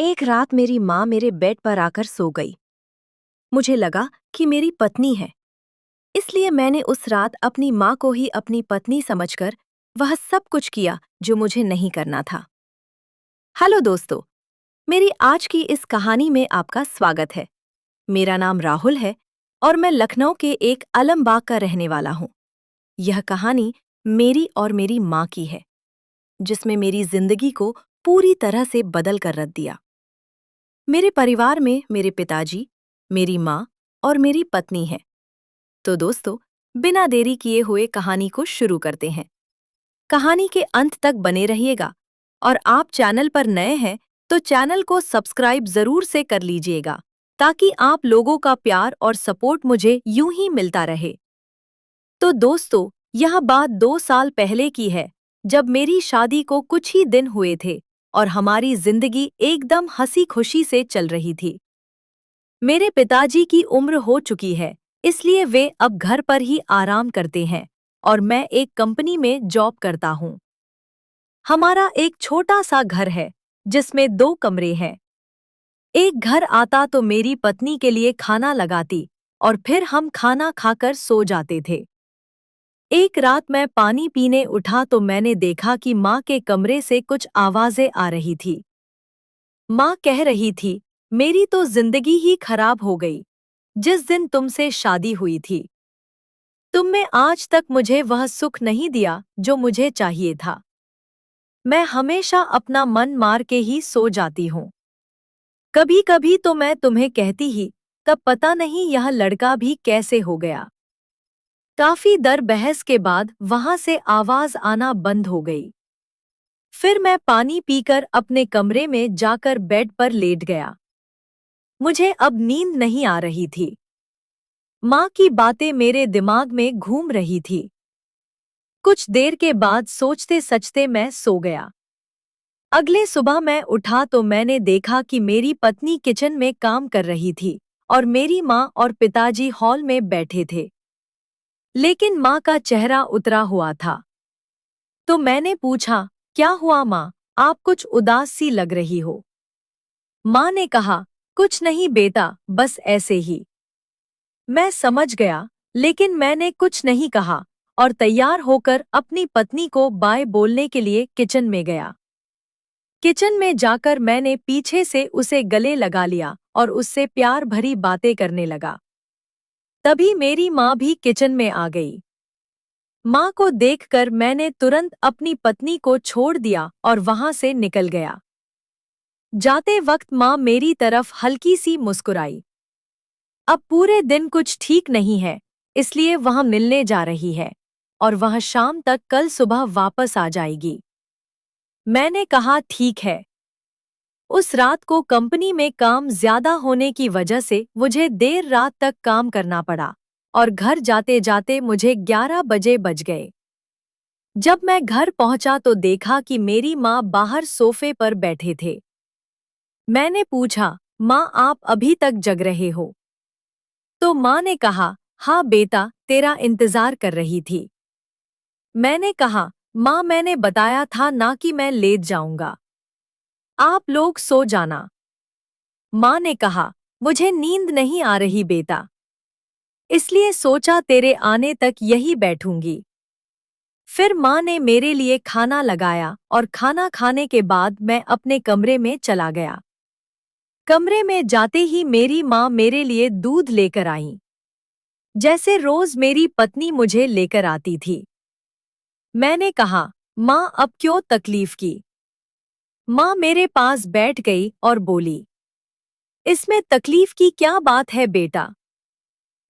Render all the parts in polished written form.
एक रात मेरी माँ मेरे बेड पर आकर सो गई। मुझे लगा कि मेरी पत्नी है, इसलिए मैंने उस रात अपनी माँ को ही अपनी पत्नी समझकर वह सब कुछ किया जो मुझे नहीं करना था। हेलो दोस्तों, मेरी आज की इस कहानी में आपका स्वागत है। मेरा नाम राहुल है और मैं लखनऊ के एक आलमबाग का रहने वाला हूँ। यह कहानी मेरी और मेरी माँ की है, जिसमें मेरी जिंदगी को पूरी तरह से बदल कर रख दिया। मेरे परिवार में मेरे पिताजी, मेरी माँ और मेरी पत्नी है। तो दोस्तों, बिना देरी किए हुए कहानी को शुरू करते हैं। कहानी के अंत तक बने रहिएगा और आप चैनल पर नए हैं तो चैनल को सब्सक्राइब जरूर से कर लीजिएगा, ताकि आप लोगों का प्यार और सपोर्ट मुझे यूं ही मिलता रहे। तो दोस्तों, यह बात 2 साल पहले की है, जब मेरी शादी को कुछ ही दिन हुए थे और हमारी जिंदगी एकदम हंसी खुशी से चल रही थी। मेरे पिताजी की उम्र हो चुकी है, इसलिए वे अब घर पर ही आराम करते हैं और मैं एक कंपनी में जॉब करता हूँ। हमारा एक छोटा सा घर है, जिसमें 2 कमरे हैं। एक घर आता तो मेरी पत्नी के लिए खाना लगाती और फिर हम खाना खाकर सो जाते थे। एक रात मैं पानी पीने उठा तो मैंने देखा कि माँ के कमरे से कुछ आवाजें आ रही थी। माँ कह रही थी, मेरी तो जिंदगी ही खराब हो गई जिस दिन तुमसे शादी हुई थी। तुमने आज तक मुझे वह सुख नहीं दिया जो मुझे चाहिए था। मैं हमेशा अपना मन मार के ही सो जाती हूँ। कभी कभी तो मैं तुम्हें कहती ही, तब पता नहीं यह लड़का भी कैसे हो गया। काफी दर बहस के बाद वहां से आवाज आना बंद हो गई। फिर मैं पानी पीकर अपने कमरे में जाकर बेड पर लेट गया। मुझे अब नींद नहीं आ रही थी। माँ की बातें मेरे दिमाग में घूम रही थी। कुछ देर के बाद सोचते सचते मैं सो गया। अगले सुबह मैं उठा तो मैंने देखा कि मेरी पत्नी किचन में काम कर रही थी और मेरी माँ और पिताजी हॉल में बैठे थे। लेकिन माँ का चेहरा उतरा हुआ था। तो मैंने पूछा, क्या हुआ माँ, आप कुछ उदास सी लग रही हो। माँ ने कहा, कुछ नहीं बेटा, बस ऐसे ही। मैं समझ गया, लेकिन मैंने कुछ नहीं कहा और तैयार होकर अपनी पत्नी को बाय बोलने के लिए किचन में गया। किचन में जाकर मैंने पीछे से उसे गले लगा लिया और उससे प्यार भरी बातें करने लगा। तभी मेरी माँ भी किचन में आ गई। माँ को देखकर मैंने तुरंत अपनी पत्नी को छोड़ दिया और वहां से निकल गया। जाते वक्त माँ मेरी तरफ हल्की सी मुस्कुराई। अब पूरे दिन कुछ ठीक नहीं है, इसलिए वह मिलने जा रही है और वह शाम तक कल सुबह वापस आ जाएगी। मैंने कहा, ठीक है। उस रात को कंपनी में काम ज्यादा होने की वजह से मुझे देर रात तक काम करना पड़ा और घर जाते जाते मुझे 11 बजे बज गए। जब मैं घर पहुंचा तो देखा कि मेरी माँ बाहर सोफे पर बैठे थे। मैंने पूछा, माँ आप अभी तक जग रहे हो? तो माँ ने कहा, हाँ बेटा, तेरा इंतजार कर रही थी। मैंने कहा, माँ मैंने बताया था ना कि मैं लेट जाऊंगा। आप लोग सो जाना। माँ ने कहा, मुझे नींद नहीं आ रही बेटा, इसलिए सोचा तेरे आने तक यही बैठूंगी। फिर माँ ने मेरे लिए खाना लगाया और खाना खाने के बाद मैं अपने कमरे में चला गया। कमरे में जाते ही मेरी माँ मेरे लिए दूध लेकर आई, जैसे रोज मेरी पत्नी मुझे लेकर आती थी। मैंने कहा, माँ अब क्यों तकलीफ की? माँ मेरे पास बैठ गई और बोली, इसमें तकलीफ की क्या बात है बेटा?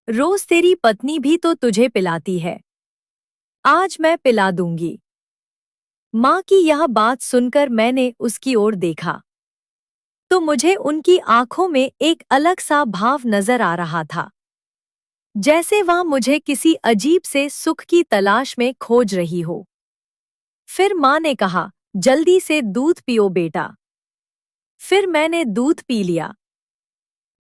रोज तेरी पत्नी भी तो तुझे पिलाती है, आज मैं पिला दूंगी। माँ की यह बात सुनकर मैंने उसकी ओर देखा तो मुझे उनकी आंखों में एक अलग सा भाव नजर आ रहा था, जैसे वह मुझे किसी अजीब से सुख की तलाश में खोज रही हो। फिर माँ ने कहा, जल्दी से दूध पियो बेटा। फिर मैंने दूध पी लिया।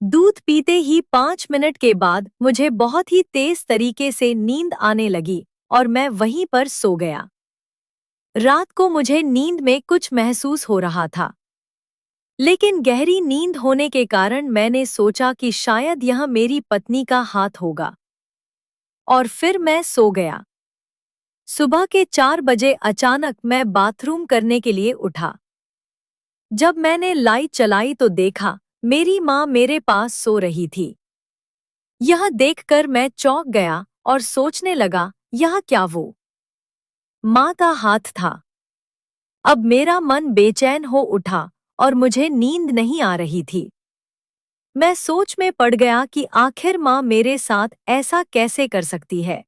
दूध पीते ही 5 मिनट के बाद मुझे बहुत ही तेज तरीके से नींद आने लगी और मैं वहीं पर सो गया। रात को मुझे नींद में कुछ महसूस हो रहा था, लेकिन गहरी नींद होने के कारण मैंने सोचा कि शायद यह मेरी पत्नी का हाथ होगा, और फिर मैं सो गया। सुबह के 4 बजे अचानक मैं बाथरूम करने के लिए उठा। जब मैंने लाइट चलाई तो देखा मेरी माँ मेरे पास सो रही थी। यह देखकर मैं चौंक गया और सोचने लगा, यह क्या वो माँ का हाथ था। अब मेरा मन बेचैन हो उठा और मुझे नींद नहीं आ रही थी। मैं सोच में पड़ गया कि आखिर माँ मेरे साथ ऐसा कैसे कर सकती है।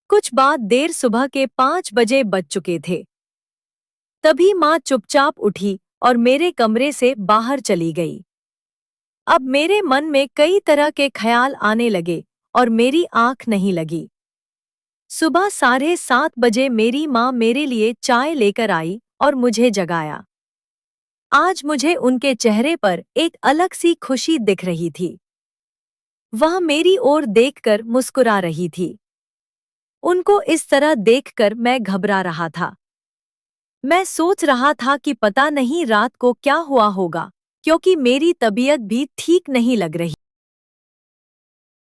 कुछ बाद देर सुबह के 5 बजे बज चुके थे। तभी माँ चुपचाप उठी और मेरे कमरे से बाहर चली गई। अब मेरे मन में कई तरह के ख्याल आने लगे और मेरी आंख नहीं लगी। सुबह 7:30 बजे मेरी माँ मेरे लिए चाय लेकर आई और मुझे जगाया। आज मुझे उनके चेहरे पर एक अलग सी खुशी दिख रही थी। वह मेरी ओर देखकर मुस्कुरा रही थी। उनको इस तरह देखकर मैं घबरा रहा था। मैं सोच रहा था कि पता नहीं रात को क्या हुआ होगा, क्योंकि मेरी तबीयत भी ठीक नहीं लग रही।